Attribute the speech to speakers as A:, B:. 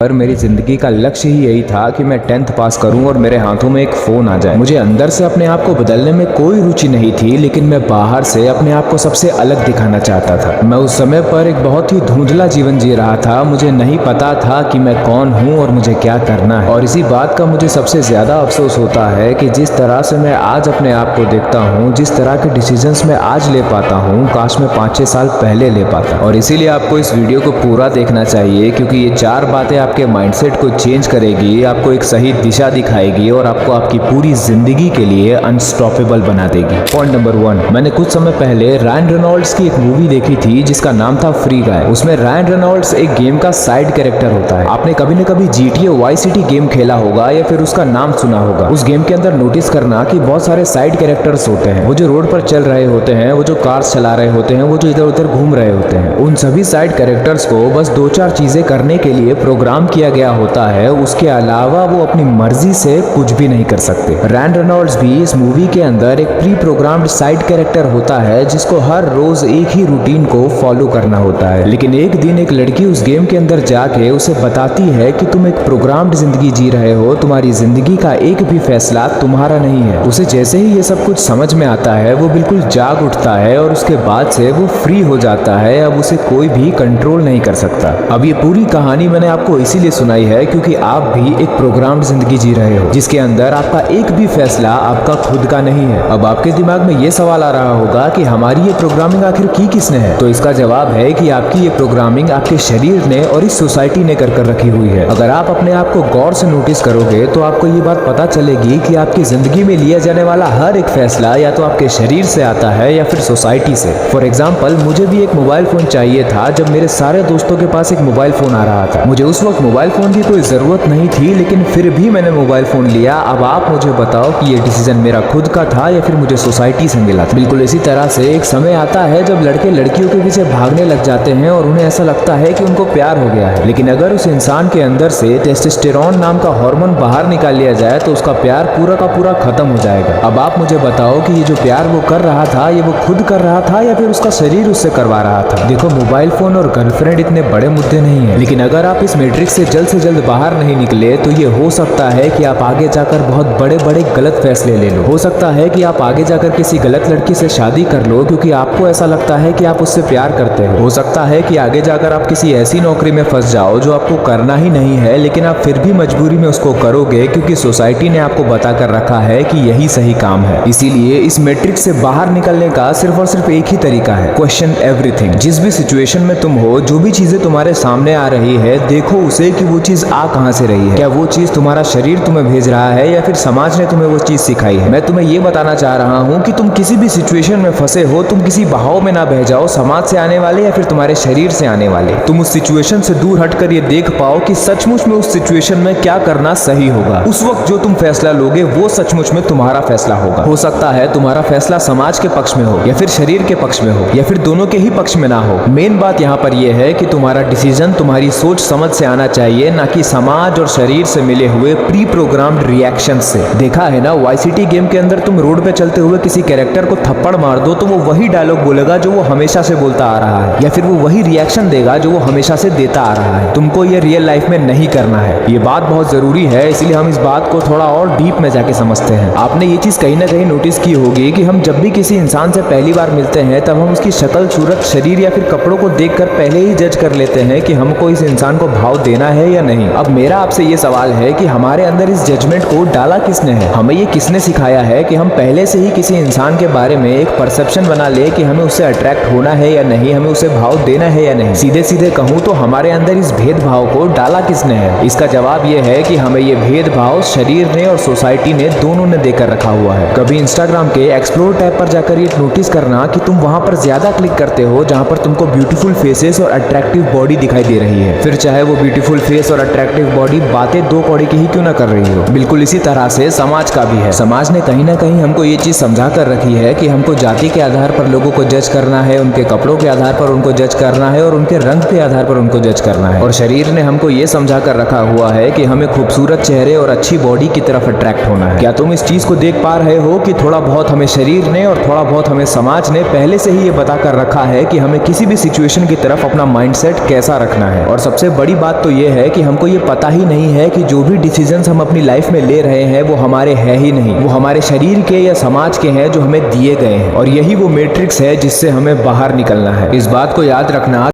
A: पर मेरी जिंदगी का लक्ष्य ही यही था कि मैं 10th पास करूं और मेरे हाथों में एक फोन आ जाए। मुझे अंदर से अपने आप को बदलने में कोई रुचि नहीं थी, लेकिन मैं बाहर से अपने आप को सबसे अलग दिखाना चाहता था। मैं उस समय पर एक बहुत ही धुंधला जीवन जी रहा था। मुझे नहीं पता था कि मैं कौन हूँ और मुझे क्या करना है। और इसी बात का मुझे सबसे ज्यादा अफसोस होता है कि जिस तरह से मैं आज अपने आप को देखता हूँ, जिस तरह के डिसीजंस मैं आज ले पाता हूँ, काश मैं 5-6 साल पहले ले पाता। और इसीलिए आपको इस वीडियो को पूरा देखना चाहिए, क्योंकि ये 4 बातें आपके माइंडसेट को चेंज करेगी, आपको एक सही दिशा दिखाएगी और आपको आपकी पूरी जिंदगी के लिए अनस्टॉपेबल बना देगी। पॉइंट नंबर 1, मैंने कुछ समय पहले रायन रेनॉल्ड्स की एक मूवी देखी थी जिसका नाम था फ्री गाय। उसमें रायन रेनॉल्ड्स एक गेम का साइड कैरेक्टर होता है। आपने कभी न कभी GTA वाई सिटी गेम खेला होगा या फिर उसका नाम सुना होगा। उस गेम के अंदर नोटिस करना कि बहुत सारे साइड कैरेक्टर्स होते हैं, वो जो रोड पर चल रहे होते हैं, वो जो कार्स चला रहे होते हैं, वो जो इधर उधर घूम रहे होते हैं। उन सभी साइड कैरेक्टर्स को बस 2-4 चीजें करने के लिए प्रोग्राम किया गया होता है, उसके अलावा वो अपनी मर्जी से कुछ भी नहीं कर सकते। रायन रेनॉल्ड्स भी इस मूवी के अंदर एक प्री प्रोग्राम्ड साइड कैरेक्टर होता है जिसको हर रोज एक ही रूटीन को फॉलो करना होता है। लेकिन एक दिन एक लड़की उस गेम के अंदर जाके उसे बताती है कि तुम एक प्रोग्राम्ड जिंदगी जी रहे हो, तुम्हारी जिंदगी का एक भी फैसला तुम्हारा नहीं है। उसे जैसे ही ये सब कुछ समझ में आता है, वो बिल्कुल जाग उठता है और उसके बाद से वो फ्री हो जाता है। अब उसे कोई भी कंट्रोल नहीं कर सकता। अब ये पूरी कहानी मैंने आपको इसीलिए सुनाई है क्योंकि आप भी एक प्रोग्राम्ड जिंदगी जी रहे हो जिसके अंदर आपका एक भी फैसला आपका खुद का नहीं है। अब आपके दिमाग में ये सवाल आ रहा होगा कि हमारी ये प्रोग्रामिंग आखिर की किसने है? तो इसका जवाब है कि आपकी ये प्रोग्रामिंग आपके शरीर ने और इस सोसाइटी ने कर रखी हुई है। अगर आप अपने आप को गौर से नोटिस करोगे तो आपको ये बात पता चलेगी कि आपकी जिंदगी में लिया जाने वाला हर एक फैसला या तो आपके शरीर से आता है या फिर सोसाइटी से। फॉर एग्जाम्पल, मुझे भी एक मोबाइल फोन चाहिए था जब मेरे सारे दोस्तों के पास एक मोबाइल फोन आ रहा था। मुझे उस वक्त मोबाइल फोन की कोई जरूरत नहीं थी, लेकिन फिर भी मैंने मोबाइल फोन लिया। अब आप मुझे बताओ कि ये डिसीजन मेरा खुद का था या फिर मुझे सोसाइटी से मिला था। बिल्कुल इसी तरह से एक समय आता है जब लड़के लड़कियों के पीछे भागने लग जाते हैं और उन्हें ऐसा लगता है कि उनको प्यार हो गया है। लेकिन अगर उस इंसान के अंदर से टेस्टोस्टेरोन नाम का हार्मोन बाहर निकाल लिया जाए तो उसका प्यार पूरा का पूरा खत्म हो जाएगा। अब आप मुझे बताओ कि ये जो प्यार वो कर रहा था, ये वो खुद कर रहा था या फिर उसका शरीर उससे करवा रहा था? देखो, मोबाइल फोन और गर्लफ्रेंड इतने बड़े मुद्दे नहीं है, लेकिन अगर आप इस मैट्रिक्स से जल्द बाहर नहीं निकले तो ये हो सकता है कि आप आगे जाकर बहुत बड़े बड़े गलत फैसले ले लो। हो सकता है कि आप आगे जाकर किसी गलत लड़की से शादी कर लो क्योंकि आपको ऐसा लगता है कि आप उससे प्यार करते हो। हो सकता है कि आगे जाकर आप किसी ऐसी नौकरी में फंस जाओ जो आपको करना ही नहीं है, लेकिन आप फिर भी मजबूरी में उसको करोगे क्योंकि सोसाइटी ने आपको बता कर रखा है कि यही सही काम है। इसीलिए इस मैट्रिक्स से बाहर निकलने का सिर्फ और सिर्फ एक ही तरीका है, क्वेश्चन एवरीथिंग। जिस भी सिचुएशन में तुम हो, जो भी चीजें तुम्हारे सामने आ रही है, देखो उसे कि वो चीज आ कहां से रही है। क्या वो चीज तुम्हारा शरीर तुम्हें भेज रहा है या फिर समाज ने तुम्हें वो चीज सिखाई है? मैं तुम्हें ये बताना चाह रहा हूँ कि तुम किसी भी सिचुएशन में फंसे हो, तुम किसी बहाव में ना बह जाओ, समाज से आने वाले या फिर तुम्हारे शरीर से आने वाले। तुम उस सिचुएशन से दूर हटकर ये देख पाओ कि सचमुच में उस सिचुएशन में क्या करना सही होगा। उस वक्त जो तुम फैसला लोगे वो सचमुच में तुम्हारा फैसला होगा। हो सकता है तुम्हारा फैसला समाज के पक्ष में हो या फिर शरीर के पक्ष में हो या फिर दोनों के ही पक्ष में ना हो। मेन बात यहाँ पर यह है कि तुम्हारा डिसीजन तुम्हारी सोच समझ से आना चाहिए, ना कि समाज और शरीर से मिले हुए प्री प्रोग्राम्ड रिएक्शन से। देखा है ना, वाई सिटी गेम के अंदर तुम रोड पे चलते हुए किसी कैरेक्टर को थप्पड़ मार दो तो वो वही डायलॉग बोलेगा जो वो हमेशा से बोलता आ रहा है, या फिर वो वही रिएक्शन देगा जो वो हमेशा से देता आ रहा है। तुमको ये रियल लाइफ में नहीं करना है। ये बात बहुत जरूरी है, इसलिए हम इस बात को थोड़ा और डीप में जाके समझते हैं। आपने ये चीज कहीं ना कहीं नोटिस की होगी कि हम जब भी किसी इंसान से पहली बार मिलते हैं तब हम उसकी शक्ल, सूरत, शरीर या फिर कपड़ों को देखकर पहले ही जज कर लेते हैं कि हमको इस इंसान को भाव देना है या नहीं। अब मेरा आपसे ये सवाल है कि हमारे अंदर इस जजमेंट को डाला किसने है? हमें ये किसने सिखाया है कि हम पहले से ही किसी इंसान के बारे में एक परसेप्शन बना ले कि हमें उससे अट्रैक्ट होना है या नहीं, हमें उसे भाव देना है या नहीं? सीधे सीधे कहूँ तो हमारे अंदर इस भेदभाव को डाला किसने है? इसका जवाब ये है कि हमें ये भेदभाव शरीर ने और सोसाइटी ने दोनों ने देकर रखा हुआ है। कभी इंस्टाग्राम के एक्सप्लोर टैब पर जाकर ये नोटिस करना कि तुम वहां पर ज्यादा क्लिक करते हो जहां पर तुमको ब्यूटीफुल फेसेस और अट्रैक्टिव बॉडी दिखाई दे रही है, फिर चाहे वो ब्यूटीफुल फेस और अट्रैक्टिव बॉडी बातें 2 कौड़ी की ही क्यों ना कर रही हो। बिल्कुल इसी तरह से समाज का भी है। समाज ने कहीं ना कहीं हमको ये चीज समझा कर रखी है कि हमको जाति के आधार पर लोगों को जज करना है, उनके कपड़ों के आधार पर उनको जज करना है और उनके रंग के आधार पर उनको जज करना है। और शरीर ने हमको ये समझा कर रखा हुआ है कि हमें खूबसूरत चेहरे और अच्छी बॉडी की तरफ अट्रैक्ट होना है। क्या तुम इस चीज को देख पा रहे हो कि थोड़ा बहुत हमें शरीर ने और थोड़ा बहुत हमें समाज ने पहले से ही ये बता कर रखा है कि हमें किसी भी सिचुएशन की तरफ अपना माइंडसेट कैसा रखना है। और सबसे बड़ी बात तो ये है कि हमको ये पता ही नहीं है कि जो भी डिसीजंस हम अपनी लाइफ में ले रहे हैं वो हमारे है ही नहीं, वो हमारे शरीर के या समाज के हैं जो हमें दिए गए हैं। और यही वो मैट्रिक्स है जिससे हमें बाहर निकलना है। इस बात को याद रखना